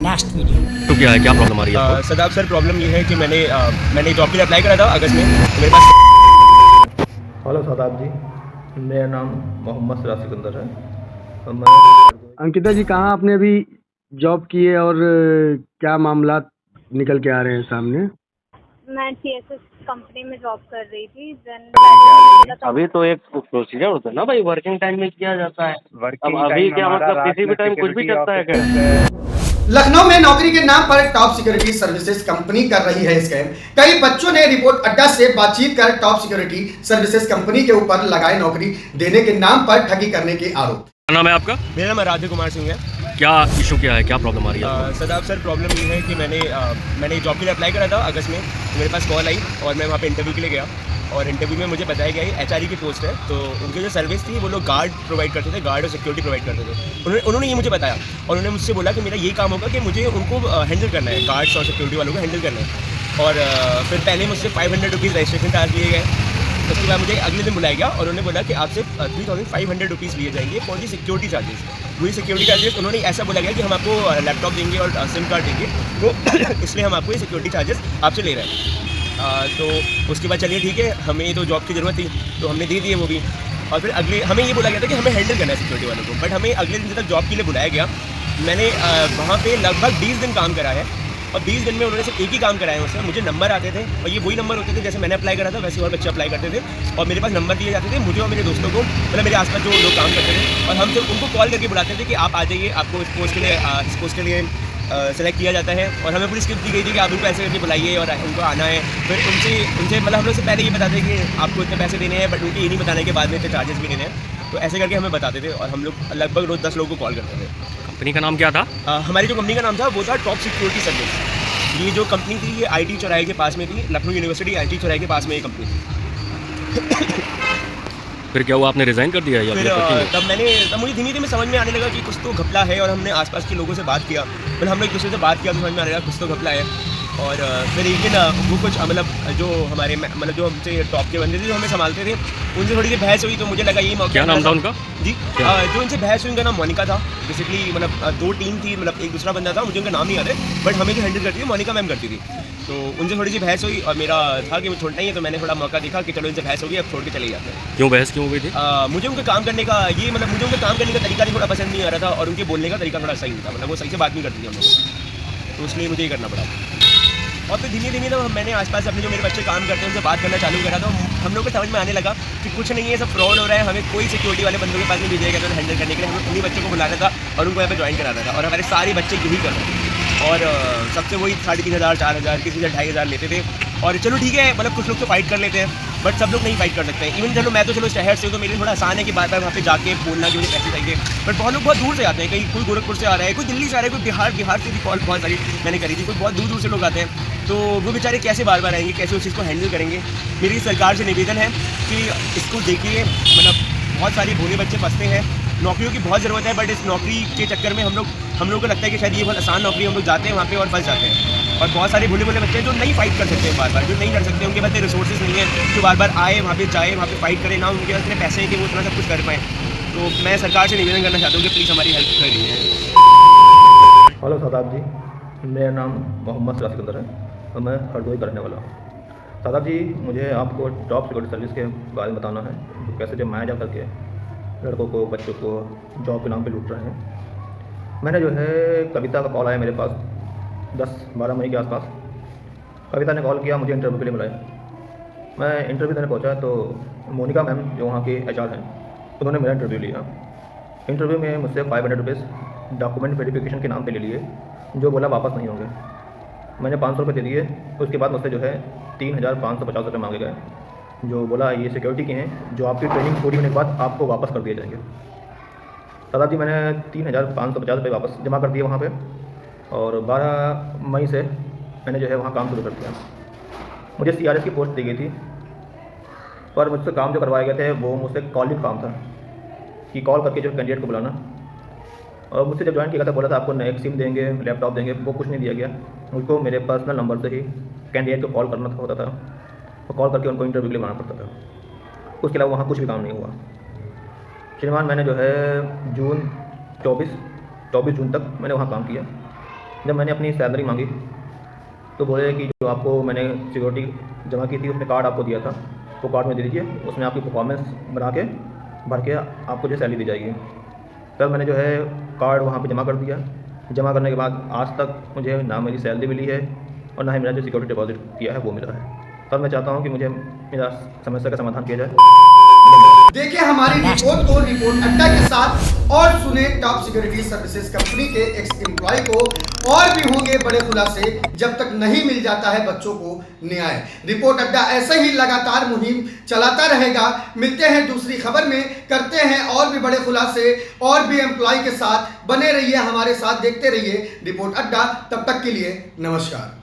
Next video. तो क्या है, क्या प्रॉब्लम आ रही है आपको? सदाब सर, प्रॉब्लम ये है कि मैंने जॉब के लिए अप्लाई करा था अगस्त में। तो मेरे पास हेलो शादाब जी, मेरा नाम मोहम्मद सिराज सिकंदर है और मैं अंकिता जी, कहाँ आपने अभी जॉब की है और क्या मामला निकल के आ रहे हैं सामने? मैं TSS कंपनी में जॉब कर रही थी। देन अभी तो एक प्रोसीजर होता है ना भाई, वर्किंग टाइम में किया जाता है। अब अभी क्या मतलब किसी भी टाइम कुछ भी चलता है क्या? लखनऊ में नौकरी के नाम पर टॉप सिक्योरिटी सर्विसेज कंपनी कर रही है स्कैम। कई बच्चों ने रिपोर्ट अड्डा से बातचीत कर टॉप सिक्योरिटी सर्विसेज कंपनी के ऊपर लगाए नौकरी देने के नाम पर ठगी करने के आरोप। क्या नाम है आपका? मेरा नाम राधे कुमार सिंह है। क्या इशू क्या है, क्या प्रॉब्लम आ रही है आपको? सदाब सर, प्रॉब्लम ये है कि मैंने जॉब के लिए अप्लाई करा था अगस्त में। तो मेरे पास कॉल आई और मैं वहाँ पे इंटरव्यू के लिए गया और इंटरव्यू में मुझे बताया गया HRE की पोस्ट है। तो उनकी जो सर्विस थी वो लोग गार्ड प्रोवाइड करते थे, गार्ड और सिक्योरिटी प्रोवाइड करते थे। उन्होंने ये मुझे बताया और उन्होंने मुझसे बोला कि मेरा ये काम होगा कि मुझे उनको हैंडल करना है, गार्ड्स और सिक्योरिटी वालों को हैंडल करना है। और फिर पहले मुझसे 500 रुपीज़ रजिस्ट्रेशन चार्ज लिए गए। उसके बाद मुझे अगले दिन बुलाया गया और उन्होंने बोला कि आपसे 3500 रुपीज़ लिए जाएंगे फॉर दी सिक्योरिटी चार्जेस। वही सिक्योरिटी चार्जेस उन्होंने ऐसा बोला गया कि हम आपको लैपटॉप देंगे और सिम कार्ड देंगे, तो इसलिए हम आपको ये सिक्योरिटी चार्जेस आपसे ले रहे हैं। तो उसके बाद चलिए ठीक है, हमें तो जॉब की ज़रूरत थी तो हमने दे दिए वो भी। और फिर हमें ये बोला गया था कि हमें हैंडल करना है सिक्योरिटी वालों को, बट हमें अगले दिन तक जॉब के लिए बुलाया गया। मैंने वहाँ पे लगभग 20 दिन काम करा है और 20 दिन में उन्होंने सिर्फ एक ही काम कराया उससे। मुझे नंबर आते थे और ये वही नंबर होते थे जैसे मैंने अप्लाई करा था वैसे और बच्चे अप्लाई करते थे और मेरे पास नंबर दिए जाते थे मुझे और मेरे दोस्तों को, मतलब मेरे आसपास जो लोग काम करते थे। और हम सिर्फ उनको कॉल करके बुलाते थे कि आप आ जाइए, आपको इस पोस्ट के लिए सेलेक्ट किया जाता है। और हमें पूरी स्क्रिप्ट दी गई थी कि आप उनको ऐसे करके बुलाइए और उनको आना है। फिर उनसे मतलब हम लोग से पहले ये बताते कि आपको इतने पैसे देने हैं, बट उनके ये नहीं बताने के बाद में इतने चार्जेस भी देने हैं। तो ऐसे करके हमें बताते थे और हम लोग लगभग रोज़ 10 लोगों को कॉल करते थे। कंपनी का नाम क्या था? हमारी जो कंपनी का नाम था वो था टॉप सिक्योरिटी सर्विस। ये जो कंपनी थी ये IT चौराहे के पास में थी, लखनऊ यूनिवर्सिटी IT चौराहे के पास में ये कंपनी थी। फिर क्या हुआ, आपने रिजाइन कर दिया या फिर तब मुझे धीमे धीमे समझ में आने लगा कि कुछ तो घपला है और हमने आसपास के लोगों से बात किया। फिर हम लोग एक दूसरे से बात किया तो समझ में आने लगा कुछ तो घपला है। और फिर एक दिन वो कुछ मतलब जो हमारे मतलब जो हमसे टॉप के बंदे थे जो हमें संभालते थे उनसे थोड़ी सी बहस हुई। तो मुझे लगा ये मौका। क्या नाम था उनका? जी, जो उनसे बहस हुई उनका नाम मोनिका था। बेसिकली मतलब 2 टीम थी, मतलब एक दूसरा बंदा था, मुझे उनका नाम नहीं याद है, बट हमें जो हैंडल करती थी मोनिका मैम करती थी। तो उनसे थोड़ी सी बहस हुई और मेरा था कि वो छोड़ना ही है, तो मैंने थोड़ा मौका देखा कि चलो इनसे बहस होगी, अब छोड़ के चले जाते हैं। क्यों बहस क्यों हो गई थी? मुझे उनके काम करने का मुझे उनका काम करने का तरीका भी थोड़ा पसंद नहीं आ रहा था और उनके बोलने का तरीका थोड़ा सही नहीं था, मतलब वो सही से बात नहीं करती थी हम लोग, तो इसलिए मुझे ये करना पड़ा। और फिर धीमे धीमे तो मैंने आसपास अपने जो मेरे बच्चे काम करते हैं उनसे बात करना चालू करा। तो हम लोग को समझ में आने लगा कि कुछ नहीं है, सब फ्रॉड हो रहा है। हमें कोई सिक्योरिटी वाले बंदों के पास नहीं भेजा गया था हैंडल करने के लिए। हमें उन्हीं बच्चों को बुलाना था और उनको यहाँ पे ज्वाइन कराना था और हमारे सारे बच्चे यही कर रहे थे। और सबसे वही 3500 4000 किसी से 2500 लेते थे। और चलो ठीक है, मतलब कुछ लोग तो फाइट कर लेते हैं बट सब लोग नहीं फाइट कर सकते हैं। इवन चलो मैं तो चलो शहर से हूँ तो मेरे लिए थोड़ा आसान है कि बार बार वहाँ पे जाके बोलना कि मुझे पैसे चाहिए। बट बहुत लोग बहुत दूर से आते हैं, कहीं कोई गोरखपुर से आ रहा है, कोई दिल्ली से आ रहा है, कोई बिहार से भी कॉल बहुत सारी मैंने करी थी, कोई बहुत दूर दूर से लोग आते हैं। तो वो बेचारे कैसे बार बार आएंगे, कैसे उस चीज़ को हैंडल करेंगे। मेरी सरकार से निवेदन है कि इसको देखिए, मतलब बहुत सारे भोले बच्चे फंसते हैं। नौकरियों की बहुत ज़रूरत है बट इस नौकरी के चक्कर में हम लोग को लगता है कि शायद ये बहुत आसान नौकरी, हम लोग जाते हैं वहाँ पे और फंस जाते हैं। और बहुत सारे भोले भोले बच्चे हैं जो नहीं फाइट कर सकते हैं, बार बार जो नहीं कर सकते, उनके पास रिसोर्सेज नहीं है जो बार बार आए वहाँ पे जाए, वहाँ पे फाइट करें, ना उनके पास इतने पैसे हैं कि वो इतना सब कुछ कर पाएँ। तो मैं सरकार से निवेदन करना चाहता हूँ कि प्लीज़ हमारी हेल्प करिए। हेलो शादाब जी, मेरा नाम मोहम्मद सिराज सिकंदर है और मैं हरदोई करने वाला हूँ। शादाब जी, मुझे आपको टॉप सिक्योरिटी सर्विस के बारे में बताना है, तो कैसे जब माया जा करके लड़कों को बच्चों को जॉब के नाम पे लूट रहे हैं। मैंने जो है कविता का कॉल आया मेरे पास 10-12 मई के आसपास। कविता ने कॉल किया, मुझे इंटरव्यू के लिए बुलाया। मैं इंटरव्यू देने पहुंचा तो मोनिका मैम जो वहाँ के HR हैं उन्होंने मेरा इंटरव्यू लिया। इंटरव्यू में मुझसे 500 रुपीज़ डॉक्यूमेंट वेरिफिकेशन के नाम पे ले लिए, जो बोला वापस नहीं होंगे। मैंने 500 रुपये दे दिए। उसके बाद मुझसे जो है 3550 रुपये मांगे गए, जो बोला ये सिक्योरिटी के हैं, जो आपकी ट्रेनिंग पूरी होने के बाद आपको वापस कर दिए जाएंगे। दादाजी, मैंने 3550 रुपये वापस जमा कर दिए वहाँ पे और 12 मई से मैंने जो है वहाँ काम शुरू कर दिया। मुझे CRS की पोस्ट दी गई थी, पर मुझसे काम जो करवाए गए थे वो मुझसे कॉलिंग काम था कि कॉल करके जो कैंडिडेट को बुलाना। और मुझसे जब ज्वाइन किया था बोला था आपको नए सिम देंगे, लैपटॉप देंगे, वो कुछ नहीं दिया गया। मुझको मेरे पर्सनल नंबर से ही कैंडिडेट को कॉल करना होता था और कॉल करके उनको इंटरव्यू के लिए बुलाना पड़ता था। उसके अलावा वहाँ कुछ भी काम नहीं हुआ। श्रीमान, मैंने जो है 24 जून तक मैंने वहाँ काम किया। जब मैंने अपनी सैलरी मांगी तो बोले कि जो आपको मैंने सिक्योरिटी जमा की थी उसमें कार्ड आपको दिया था, वो कार्ड में दे दीजिए, उसमें आपकी परफॉर्मेंस बना के भर के आपको जो सैलरी दी जाएगी। तब मैंने जो है कार्ड वहाँ पे जमा कर दिया। जमा करने के बाद आज तक मुझे ना मेरी सैलरी मिली है और ना ही मेरा जो सिक्योरिटी डिपॉजिट किया है वो मिला है। तब मैं चाहता हूँ कि मुझे मेरा समस्या का समाधान किया जाए। देखिए हमारी रिपोर्ट को रिपोर्ट अड्डा के साथ और सुने टॉप सिक्योरिटी सर्विसेज कंपनी के एक्स एम्प्लॉय को, और भी होंगे बड़े खुलासे जब तक नहीं मिल जाता है बच्चों को न्याय। रिपोर्ट अड्डा ऐसे ही लगातार मुहिम चलाता रहेगा। मिलते हैं दूसरी खबर में, करते हैं और भी बड़े खुलासे और भी एम्प्लॉय के साथ। बने रहिए हमारे साथ, देखते रहिए रिपोर्ट अड्डा। तब तक के लिए नमस्कार।